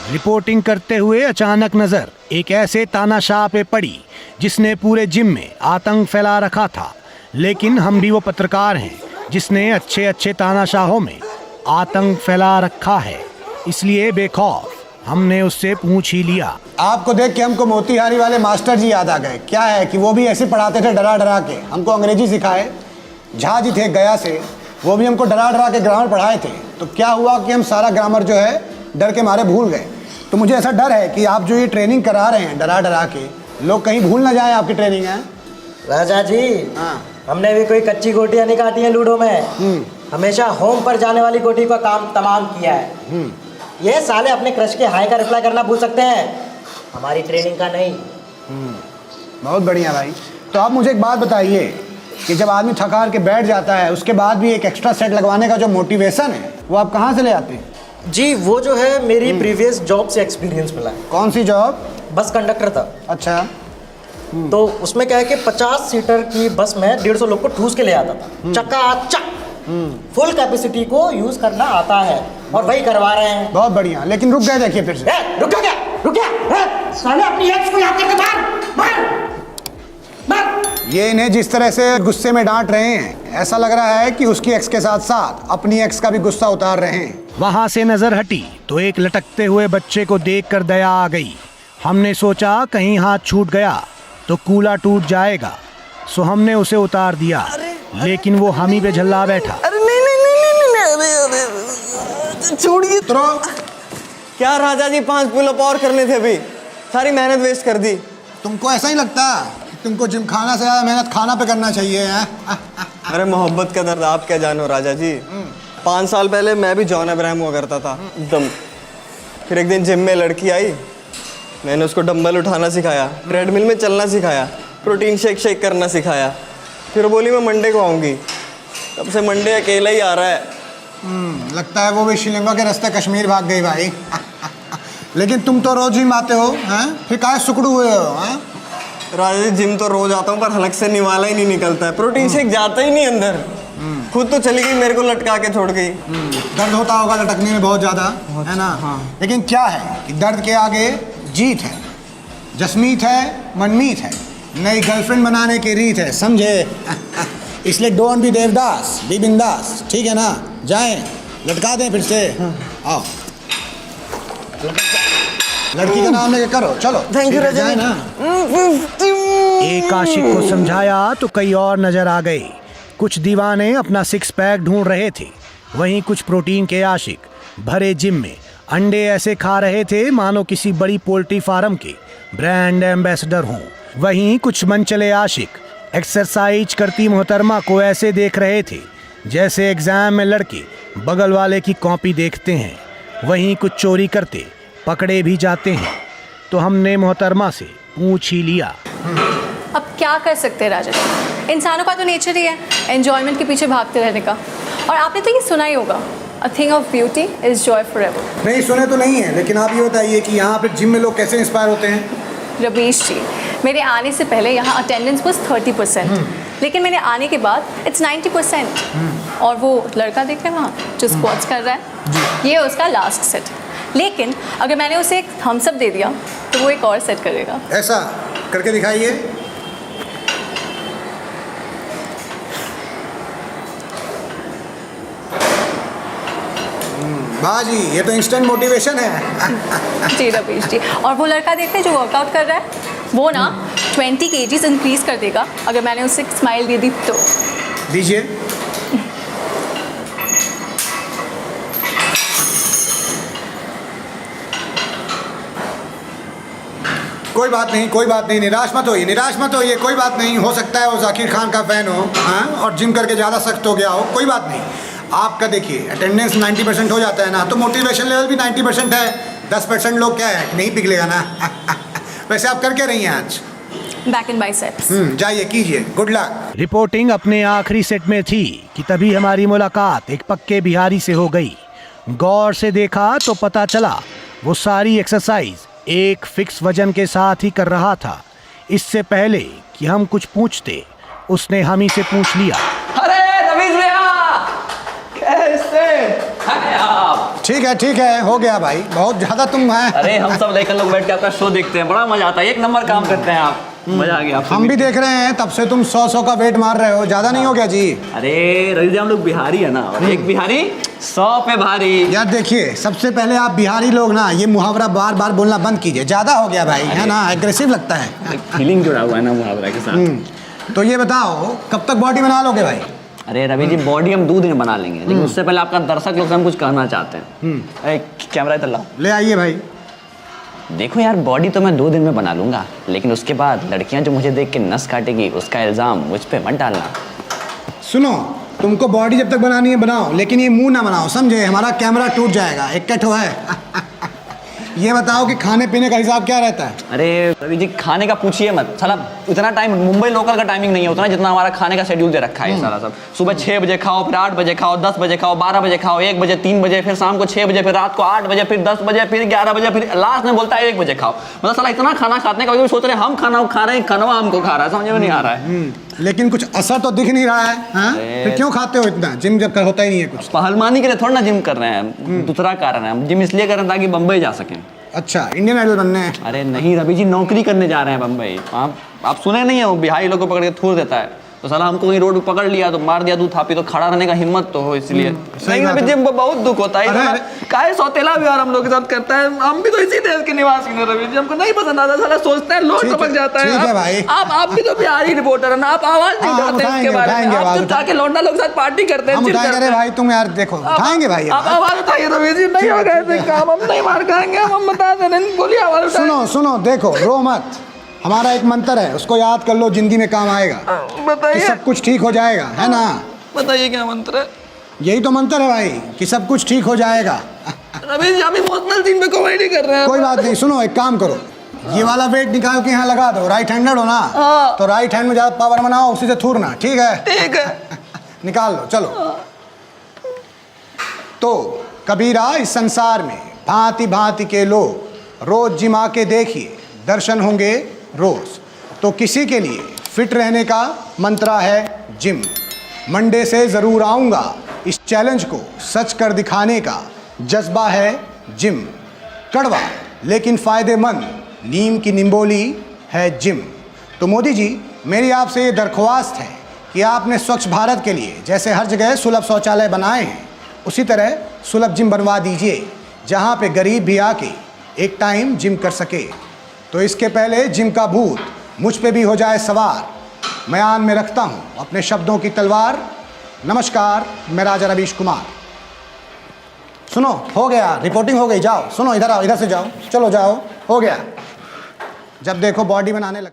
Reporting करते हुए अचानक नजर एक ऐसे तानाशाह पे पड़ी जिसने पूरे जिम में आतंक फैला रखा था। लेकिन हम भी वो पत्रकार हैं जिसने अच्छे अच्छे तानाशाहों में आतंक फैला रखा है, इसलिए बेखौफ हमने उससे पूछ ही लिया। आपको देख के हमको मोतीहारी वाले मास्टर जी याद आ गए। क्या है कि वो भी ऐसे पढ़ाते थे डरा डरा के, हमको अंग्रेजी सिखाए। झा जी थे गया से, वो भी हमको डरा डरा के ग्रामर पढ़ाए थे। तो क्या हुआ कि हम सारा ग्रामर जो है डर के मारे भूल गए। तो मुझे ऐसा डर है कि आप जो ये ट्रेनिंग करा रहे हैं डरा डरा के, लोग कहीं भूल ना जाए आपकी ट्रेनिंग है। राजा जी, हाँ, हमने भी कोई कच्ची गोटियां नहीं काटी हैं लूडो में। हमेशा होम पर जाने वाली गोटी का काम तमाम किया है। ये साले अपने क्रश के हाई का रिप्लाई करना भूल सकते हैं, हमारी ट्रेनिंग का नहीं। बहुत बढ़िया भाई। तो आप मुझे एक बात बताइए कि जब आदमी थक हार के बैठ जाता है उसके बाद भी एक एक्स्ट्रा सेट लगवाने का जो मोटिवेशन है वो आप कहाँ से ले आते हैं? जी वो जो है मेरी प्रीवियस जॉब से एक्सपीरियंस मिला है। कौन सी जॉब? बस कंडक्टर था। अच्छा। तो उसमें क्या है कि 50 सीटर की बस में 150 लोग को ठूस के ले आता था, चकाचक। फुल कैपेसिटी को यूज करना आता है और वही करवा रहे हैं। बहुत बढ़िया, लेकिन रुक गए देखिए फिर से। रुक गया, रुक गया। साले अपनी एक्स को याद करके मार। ये इन्हें जिस तरह से गुस्से में डांट रहे हैं, ऐसा लग रहा है कि उसकी एक्स के साथ साथ अपनी एक्स का भी गुस्सा उतार रहे हैं। वहां से नजर हटी तो एक लटकते हुए बच्चे को देखकर दया आ गई। हमने सोचा कहीं हाथ छूट गया तो कूला टूट जाएगा, सो हमने उसे उतार दिया। लेकिन वो हम ही पे झल्ला बैठा। अरे नहीं, छोड़िए। क्या राजा जी, 5 पुल-अप और करने थे, अभी सारी मेहनत वेस्ट कर दी। तुमको ऐसा ही लगता कि तुमको जिम खाना से ज्यादा मेहनत खाना पे करना चाहिए है? अरे मोहब्बत का दर्द आप क्या जानो राजा जी। 5 साल पहले मैं भी जॉन अब्राहम हुआ करता था एकदम। फिर एक दिन जिम में लड़की आई, मैंने उसको डंबल उठाना सिखाया, ट्रेडमिल में चलना सिखाया, प्रोटीन शेक करना सिखाया। फिर बोली मैं मंडे को आऊँगी। तब से मंडे अकेला ही आ रहा है। लगता है वो भी श्रीलंका के रास्ते कश्मीर भाग गई भाई। लेकिन तुम तो रोज जिम आते हो, हैं? फिर काहे सुकड़ू हुए हो? हैं? राजा जी जिम तो रोज आता हूँ पर हलक से निवाला ही नहीं निकलता है, प्रोटीन शेक जाता ही नहीं अंदर। खुद तो चली गई, मेरे को लटका के छोड़ गई। दर्द होता होगा लटकने में बहुत ज़्यादा, है ना? हाँ। लेकिन क्या है कि दर्द के आगे जीत है, जसमीत है, मनमीत है, नई गर्लफ्रेंड बनाने की रीत है, समझे? इसलिए डोंट बी देवदास, बी बिंदास, ठीक है ना? जाएं, लटका दें फिर से। आओ, लड़की का नाम लेके करो, चलो। थैंक यू राजा जाए ना। एक आशिक को समझाया तो कई और नजर आ गए। कुछ दीवाने अपना 6 पैक ढूंढ रहे थे, वहीं कुछ प्रोटीन के आशिक भरे जिम में अंडे ऐसे खा रहे थे मानो किसी बड़ी पोल्ट्री फार्म के ब्रांड एम्बेसडर हों। वहीं कुछ मनचले आशिक एक्सरसाइज करती मोहतरमा को ऐसे देख रहे थे जैसे एग्जाम में लड़के बगल वाले की कॉपी देखते हैं। वहीं कुछ चोरी करते पकड़े भी जाते हैं। तो हमने मोहतरमा से पूछ ही लिया। अब क्या कर सकते हैं राजा जी, इंसानों का तो नेचर ही है एंजॉयमेंट के पीछे भागते रहने का। और आपने तो ये सुना ही होगा, a thing of beauty is Joy forever. नहीं सुने तो नहीं है, लेकिन आप ये बताइए कि यहाँ पे जिम में लोग कैसे इंस्पायर होते हैं? रमेश जी, मेरे आने से पहले यहाँ अटेंडेंस बस 30%, लेकिन मेरे आने के बाद इट्स 90%। और वो लड़का देख रहे हैं वहाँ जो स्क्वाट्स कर रहा है, ये उसका लास्ट सेट। लेकिन अगर मैंने उसे एक थम्स अप दे दिया तो वो एक और सेट करेगा। ऐसा करके दिखाइए। बाजी, ये तो इंस्टेंट मोटिवेशन है। जी रमेश जी, और वो लड़का देखते हैं जो वर्कआउट कर रहा है, वो ना 20 kgs इंक्रीज कर देगा अगर मैंने उसे एक स्माइल दे दी तो। दीजिए। कोई बात नहीं, कोई बात नहीं, निराश मत होइए, निराश मत होइए, कोई बात नहीं। हो सकता है वो जाकिर खान का फैन हो, हाँ, और जिम करके ज़्यादा सख्त हो गया हो, कोई बात नहीं। आपका देखिए अटेंडेंस 90% हो जाता है ना, तो मोटिवेशन लेवल भी 90% है। 10% लोग क्या है, नहीं पिघलेगा ना। वैसे आप कर क्या रही हैं आज? Back and biceps. जाइए कीजिए, गुड लक। रिपोर्टिंग अपने आखिरी सेट में थी कि तभी हमारी मुलाकात एक पक्के बिहारी से हो गई। गौर से देखा तो पता चला वो सारी एक्सरसाइज एक फिक्स वजन के साथ ही कर रहा था। इससे पहले कि हम कुछ पूछते, उसने हम ही से पूछ लिया। अरे रवीश भैया, कैसे हैं आप? ठीक है, हो गया भाई, बहुत ज़्यादा तुम हैं। अरे हम सब लड़के लोग बैठ के आपका शो देखते हैं, बड़ा मजा आता है, एक नंबर काम करते हैं आप, मजा आ गया आपसे हम भी देख रहे हैं, तब से तुम 100 का वेट मार रहे हो, ज़्यादा नहीं हो गया जी? अरे रवि जी हम लोग बिहारी है ना, और एक बिहारी 100 पे भारी। यार देखिए, सबसे पहले आप बिहारी लोग ना ये मुहावरा बार बार बोलना बंद कीजिए, ज़्यादा हो गया भाई, है ना, एग्रेसिव लगता है। फीलिंग जुड़ा हुआ है ना मुहावरा के साथ। तो ये बताओ कब तक बॉडी बना लोगे भाई? अरे रवि जी बॉडी हम 2 दिन में बना लेंगे, लेकिन उससे पहले आपका दर्शक लोग से हम कुछ कहना चाहते हैं। अरे कैमरा इधर लाओ। ले आइए भाई। देखो यार, बॉडी तो मैं 2 दिन में बना लूंगा, लेकिन उसके बाद लड़कियां जो मुझे देख के नस काटेगी उसका इल्जाम मुझ पे मत डालना। सुनो, तुमको बॉडी जब तक बनानी है बनाओ, लेकिन ये मुंह ना बनाओ, समझे? हमारा कैमरा टूट जाएगा, एक कट हुआ है। ये बताओ कि खाने पीने का हिसाब क्या रहता है? अरे रवि जी खाने का पूछिए मत, साला इतना टाइम मुंबई लोकल का टाइमिंग नहीं है उतना जितना हमारा खाने का शेड्यूल दे रखा है सारा सब। सुबह 6 बजे खाओ, फिर 8 बजे खाओ, 10 बजे खाओ, 12 बजे खाओ, 1 बजे, 3 बजे, फिर शाम को 6 बजे, फिर रात को 8 बजे, फिर 10 बजे, फिर 11 बजे, फिर लास्ट में बोलता है 1 बजे खाओ। मतलब साला इतना खाना खाते हैं, कभी सोच रहे हम खाना खा रहे हैं, खाना हमको खा रहा है, समझ में नहीं आ रहा है। लेकिन कुछ असर तो दिख नहीं रहा है, हाँ? फिर क्यों खाते हो इतना? जिम जब होता ही नहीं है कुछ। पहलवानी के लिए थोड़ा ना जिम कर रहे हैं, दूसरा कारण है, हम जिम इसलिए कर रहे हैं ताकि बम्बई जा सकें। अच्छा, इंडियन आइडल बनने हैं? अरे नहीं रवि जी, नौकरी करने जा रहे हैं बम्बई। आप सुने नहीं है, वो बिहारी लोग को पकड़ के थूर देता है, तो साला हमको कहीं रोड पे पकड़ लिया तो मार दिया, 2 थापी, तो खड़ा रहने का हिम्मत तो हो, इसलिए। नहीं रवि जी हमको बहुत दुख होता है, काहे सौतेला व्यवहार हम लोग के साथ करता है। हम भी तो इसी देश के निवासी हैं रवि जी, हमको नहीं पसंद आता, साला सोचते हैं लोग समझ जाता है। ठीक है भाई। आप भी तो बिहारी रिपोर्टर है ना, आप आवाज नहीं उठाते इसके बारे में, आप चुप जाके लौंडा लोग साथ पार्टी करते हैं, चिल करते हैं। भाई तुम यार देखो, उठाएंगे भाई, आप आवाज उठाइए रवि जी, नहीं होगा ऐसे काम, हम नहीं मार खाएंगे, हम बता दे रहे हैं, बोलिए आवाज उठाइए। सुनो, देखो, रो मत, हमारा एक मंत्र है, उसको याद कर लो, जिंदगी में काम आएगा, बताइए। सब कुछ ठीक हो जाएगा, है ना? बताइए क्या मंत्र है? यही तो मंत्र है भाई, कि सब कुछ ठीक हो जाएगा। रवि जी हम इमोशनल सीन पे कॉमेडी कर रहे हैं। कोई बात नहीं, सुनो एक काम करो, ये वाला वेट निकाल के यहाँ लगा दो, राइट हैंडेड हो ना, तो राइट हैंड में ज्यादा पावर बनाओ, उसी से थूरना, ठीक है? ठीक है। निकाल लो, चलो। तो कबीरा, इस संसार में भांति भांति के लोग, रोज जिम आके देखिए, दर्शन होंगे रोज। तो किसी के लिए फिट रहने का मंत्र है जिम। मंडे से ज़रूर आऊँगा, इस चैलेंज को सच कर दिखाने का जज्बा है जिम। कड़वा लेकिन फ़ायदेमंद नीम की निम्बोली है जिम। तो मोदी जी, मेरी आपसे ये दरख्वास्त है कि आपने स्वच्छ भारत के लिए जैसे हर जगह सुलभ शौचालय बनाए हैं, उसी तरह सुलभ जिम बनवा दीजिए, जहाँ पे गरीब भी आके एक टाइम जिम कर सके। तो इसके पहले जिम का भूत मुझ पे भी हो जाए सवार, मैं आन में रखता हूँ अपने शब्दों की तलवार। नमस्कार, मैं राजा रवीश कुमार। सुनो, हो गया, रिपोर्टिंग हो गई, जाओ। सुनो, इधर आओ, इधर से जाओ, चलो जाओ, हो गया। जब देखो बॉडी बनाने लग